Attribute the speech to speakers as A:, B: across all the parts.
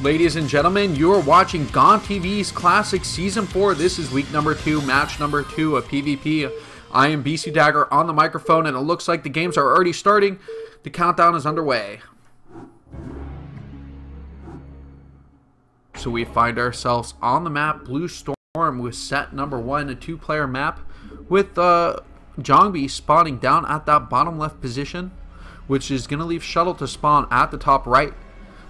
A: Ladies and gentlemen, you are watching GOM TV's Classic Season 4. This is week number 2, match number 2 of PvP. I am BisuDagger on the microphone, and it looks like the games are already starting. The countdown is underway. So we find ourselves on the map, Blue Storm, with set number 1, a 2-player map, with JangBi spawning down at that bottom left position, which is going to leave Shuttle to spawn at the top right.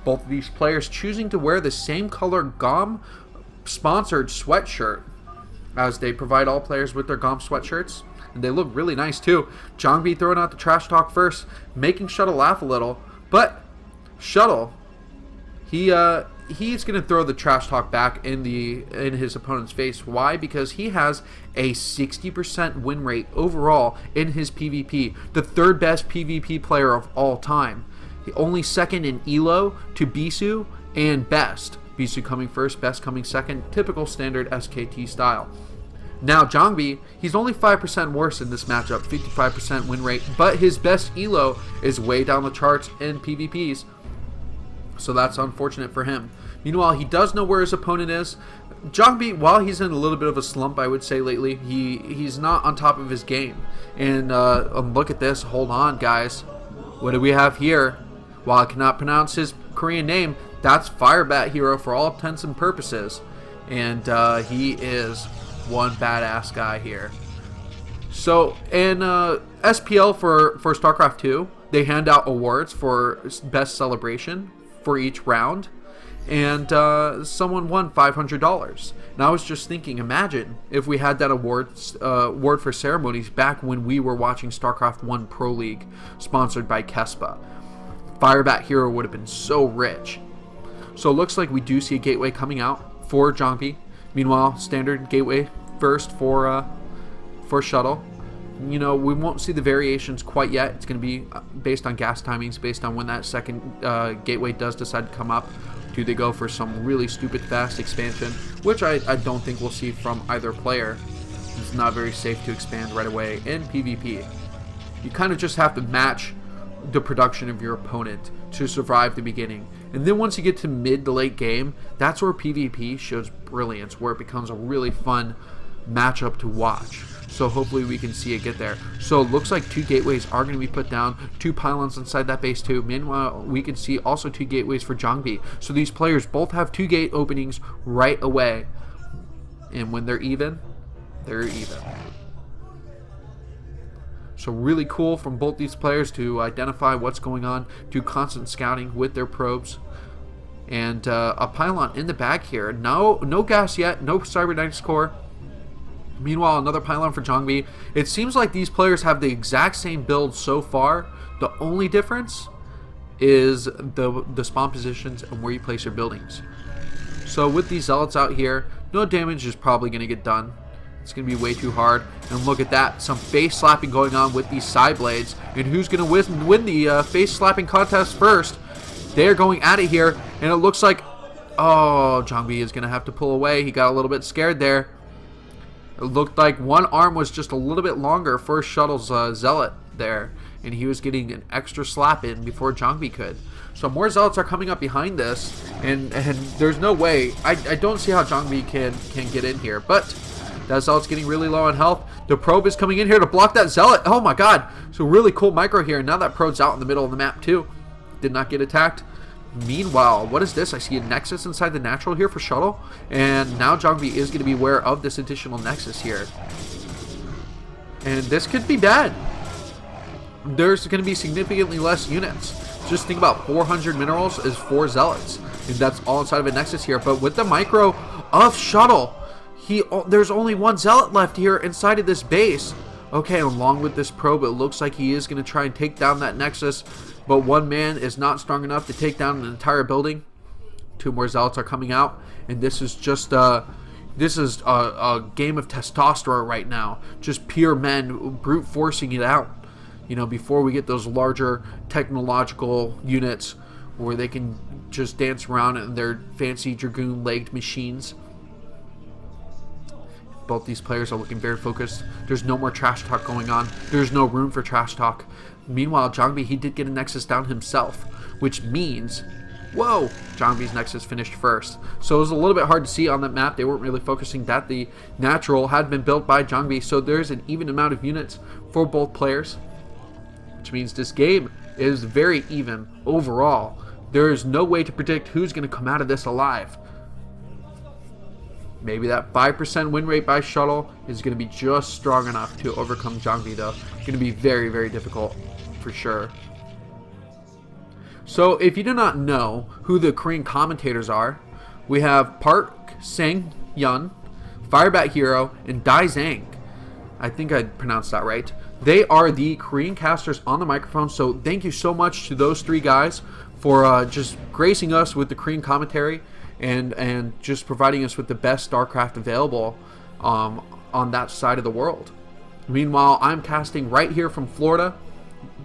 A: Both of these players choosing to wear the same color GOM sponsored sweatshirt, as they provide all players with their GOM sweatshirts, and they look really nice too. JangBi throwing out the trash talk first, making Shuttle laugh a little, but Shuttle, he's going to throw the trash talk back in his opponent's face. Why? Because he has a 60% win rate overall in his PvP, the 3rd best PvP player of all time. Only second in ELO to Bisu and Best. Bisu coming first, Best coming second. Typical standard SKT style. Now JangBi, he's only 5% worse in this matchup, 55% win rate, but his best ELO is way down the charts in PvPs. So that's unfortunate for him. Meanwhile, he does know where his opponent is. JangBi, while he's in a little bit of a slump, I would say lately, he's not on top of his game. And look at this. Hold on, guys. What do we have here? While I cannot pronounce his Korean name, that's Firebat Hero for all intents and purposes. And he is one badass guy here. So in SPL for StarCraft 2, they hand out awards for best celebration for each round. And someone won $500. And I was just thinking, imagine if we had that award for ceremonies back when we were watching StarCraft 1 Pro League, sponsored by Kespa. Firebat Hero would have been so rich. So it looks like we do see a gateway coming out for JangBi. Meanwhile, standard gateway first for Shuttle. You know, we won't see the variations quite yet. It's going to be based on gas timings, based on when that second gateway does decide to come up. Do they go for some really stupid fast expansion, which I don't think we'll see from either player. It's not very safe to expand right away in PvP. You kind of just have to match the production of your opponent to survive the beginning, and then once you get to mid to late game, that's where PvP shows brilliance, where it becomes a really fun matchup to watch. So hopefully we can see it get there. So it looks like 2 gateways are going to be put down, 2 pylons inside that base too. Meanwhile, we can see also 2 gateways for JangBi. So these players both have 2 gate openings right away, and when they're even, they're even. So really cool from both these players to identify what's going on, do constant scouting with their probes. And a pylon in the bag here. No gas yet, no cybernetics core. Meanwhile, another pylon for JangBi. It seems like these players have the exact same build so far. The only difference is the spawn positions and where you place your buildings. So with these zealots out here, no damage is probably going to get done. It's going to be way too hard. And look at that. Some face slapping going on with these side blades. And who's going to win the face slapping contest first? They're going at it here. And it looks like, oh, JangBi is going to have to pull away. He got a little bit scared there. It looked like one arm was just a little bit longer for Shuttle's zealot there. And he was getting an extra slap in before JangBi could. So more zealots are coming up behind this. And there's no way. I don't see how JangBi can get in here. But that zealot's getting really low on health. The probe is coming in here to block that zealot. Oh my god. So really cool micro here. Now that probe's out in the middle of the map too. Did not get attacked. Meanwhile, what is this? I see a nexus inside the natural here for Shuttle. And now JangBi is going to be aware of this additional nexus here. And this could be bad. There's going to be significantly less units. Just think about 400 minerals is 4 zealots. And that's all inside of a nexus here. But with the micro of Shuttle, there's only 1 zealot left here inside of this base. Okay, along with this probe, it looks like he is going to try and take down that nexus, but 1 man is not strong enough to take down an entire building. 2 more zealots are coming out, and this is just a game of testosterone right now. Just pure men brute forcing it out. You know, before we get those larger technological units where they can just dance around in their fancy dragoon-legged machines. Both these players are looking very focused. There's no more trash talk going on. There's no room for trash talk. Meanwhile, JangBi, he did get a nexus down himself, which means Whoa! JangBi's Nexus finished first. So it was a little bit hard to see on that map. They weren't really focusing that the natural had been built by JangBi. So there's an even amount of units for both players, which means this game is very even overall. There is no way to predict who's going to come out of this alive. Maybe that 5% win rate by Shuttle is going to be just strong enough to overcome JangBi, though. It's going to be very, very difficult for sure. So if you do not know who the Korean commentators are, we have Park Sang-hyun, Firebat Hero, and Dai Zhang. I think I pronounced that right. They are the Korean casters on the microphone, so thank you so much to those three guys for just gracing us with the Korean commentary and just providing us with the best StarCraft available on that side of the world. Meanwhile, I'm casting right here from Florida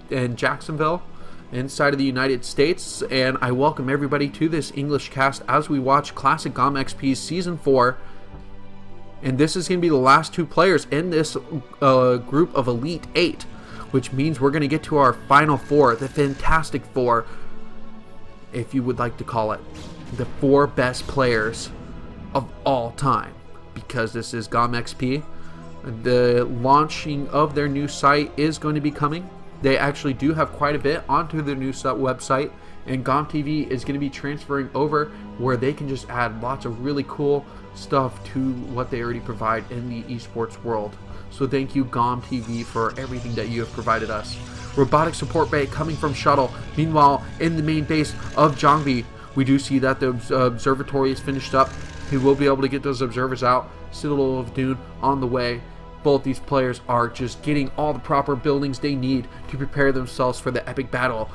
A: in Jacksonville, inside of the United States, and I welcome everybody to this English cast as we watch Classic GOM XP's Season 4. And this is going to be the last two players in this group of Elite 8, which means we're going to get to our Final Four, the Fantastic Four, if you would like to call it. The 4 best players of all time, because this is GOM XP. The launching of their new site is going to be coming. They actually do have quite a bit onto their new website, and GOM TV is going to be transferring over where they can just add lots of really cool stuff to what they already provide in the esports world. So thank you, GOM TV, for everything that you have provided us. Robotic support bay coming from Shuttle. Meanwhile, in the main base of JangBi, we do see that the observatory is finished up. He will be able to get those observers out. Citadel of Dune on the way. Both these players are just getting all the proper buildings they need to prepare themselves for the epic battle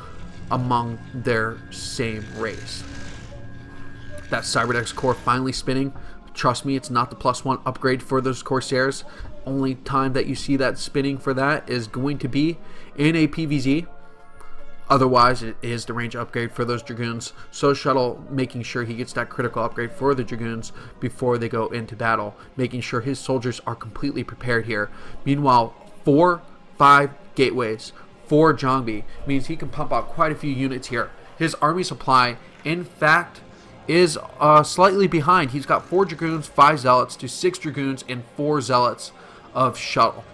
A: among their same race. That Cyberdex core finally spinning. Trust me, it's not the +1 upgrade for those Corsairs. Only time that you see that spinning for that is going to be in a PvZ. Otherwise, it is the range upgrade for those Dragoons. So Shuttle making sure he gets that critical upgrade for the Dragoons before they go into battle, making sure his soldiers are completely prepared here. Meanwhile, 4-5 gateways for JangBi means he can pump out quite a few units here. His army supply, in fact, is slightly behind. He's got 4 Dragoons, 5 Zealots to 6 Dragoons and 4 Zealots of Shuttle.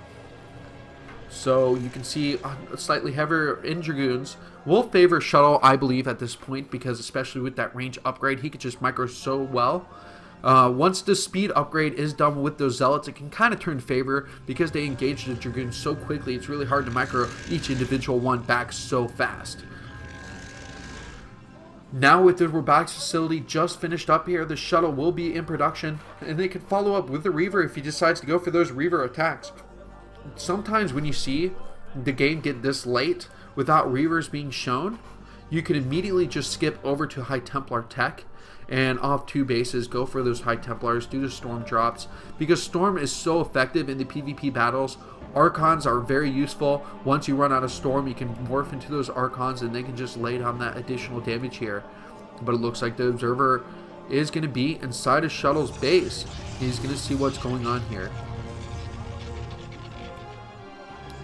A: So you can see slightly heavier in Dragoons will favor Shuttle, I believe, at this point, because especially with that range upgrade, he could just micro so well. Once the speed upgrade is done with those Zealots, it can kind of turn favor because they engage the Dragoons so quickly. It's really hard to micro each individual one back so fast. Now with the robotics facility just finished up here, the Shuttle will be in production, and they can follow up with the Reaver if he decides to go for those Reaver attacks. Sometimes when you see the game get this late without Reavers being shown, you can immediately just skip over to High Templar tech and off 2 bases go for those High Templars, do the Storm drops, because Storm is so effective in the PvP battles. Archons are very useful. Once you run out of Storm, you can morph into those Archons and they can just lay down that additional damage here. But it looks like the Observer is going to be inside of Shuttle's base. He's going to see what's going on here.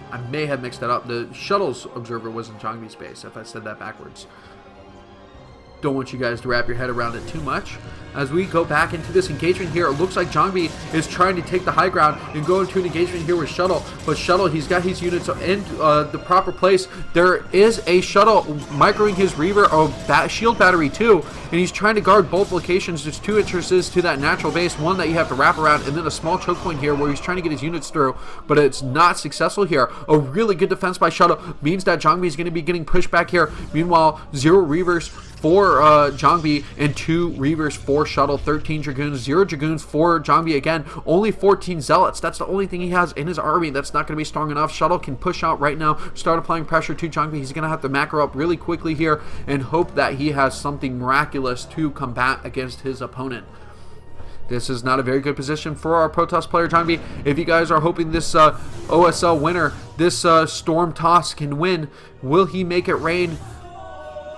A: I may have mixed that up. The Shuttle's Observer was in JangBi's base, if I said that backwards. Don't want you guys to wrap your head around it too much. As we go back into this engagement here, it looks like JangBi is trying to take the high ground and go into an engagement here with Shuttle. But Shuttle, he's got his units in the proper place. There is a Shuttle microing his Reaver, shield battery too, and he's trying to guard both locations. There's 2 entrances to that natural base, one that you have to wrap around, and then a small choke point here where he's trying to get his units through, but it's not successful here. A really good defense by Shuttle means that JangBi is going to be getting pushed back here. Meanwhile, 0 Reavers for JangBi and 2 Reavers for Shuttle, 13 Dragoons, 0 Dragoons for JangBi again, only 14 Zealots. That's the only thing he has in his army. That's not going to be strong enough. Shuttle can push out right now, start applying pressure to JangBi. He's going to have to macro up really quickly here and hope that he has something miraculous to combat against his opponent. This is not a very good position for our Protoss player JangBi. If you guys are hoping this OSL winner, this Storm Toss can win, will he make it rain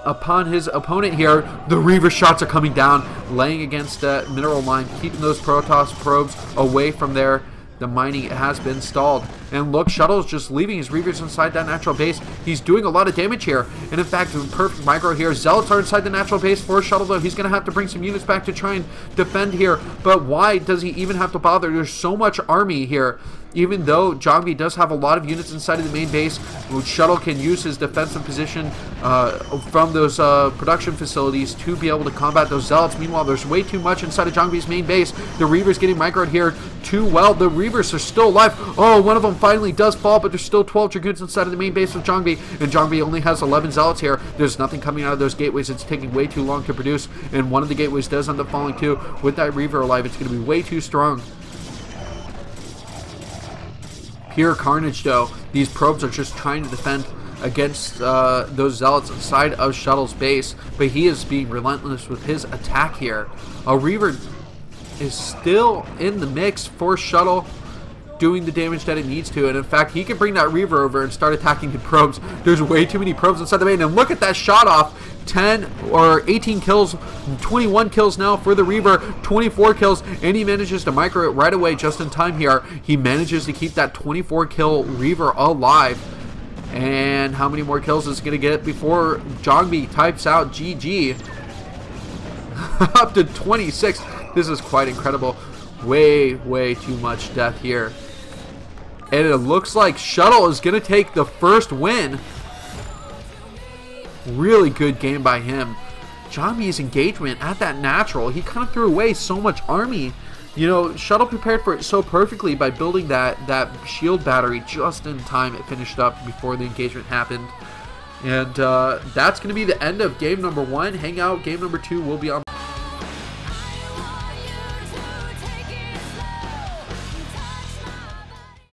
A: upon his opponent here? The Reaver shots are coming down, laying against that mineral line, keeping those Protoss probes away from there. The mining has been stalled. And look, Shuttle's just leaving his Reavers inside that natural base. He's doing a lot of damage here. And in fact, perfect micro here. Zealots are inside the natural base for Shuttle, though. He's going to have to bring some units back to try and defend here. But why does he even have to bother? There's so much army here. Even though JangBi does have a lot of units inside of the main base, Shuttle can use his defensive position from those production facilities to be able to combat those Zealots. Meanwhile, there's way too much inside of JangBi's main base. The Reavers getting microed here too well. The Reavers are still alive. Oh, one of them finally does fall, but there's still 12 Dragoons inside of the main base of JangBi, and JangBi only has 11 Zealots here. There's nothing coming out of those gateways. It's taking way too long to produce, and one of the gateways does end up falling too. With that Reaver alive, it's going to be way too strong. Pure carnage, though. These probes are just trying to defend against those Zealots inside of Shuttle's base, but he is being relentless with his attack here. A Reaver is still in the mix for Shuttle, doing the damage that it needs to, and in fact, he can bring that Reaver over and start attacking the probes. There's way too many probes inside the main, and look at that shot off. 10 or 18 kills, 21 kills now for the Reaver, 24 kills, and he manages to micro it right away just in time here. He manages to keep that 24 kill Reaver alive. And how many more kills is he going to get before JangBi types out GG? Up to 26. This is quite incredible. Way too much death here. And it looks like Shuttle is going to take the first win. Really good game by him. JangBi's engagement at that natural, he kind of threw away so much army. You know, Shuttle prepared for it so perfectly by building that shield battery just in time. It finished up before the engagement happened. And that's going to be the end of game number 1. Hang out, game number 2 will be on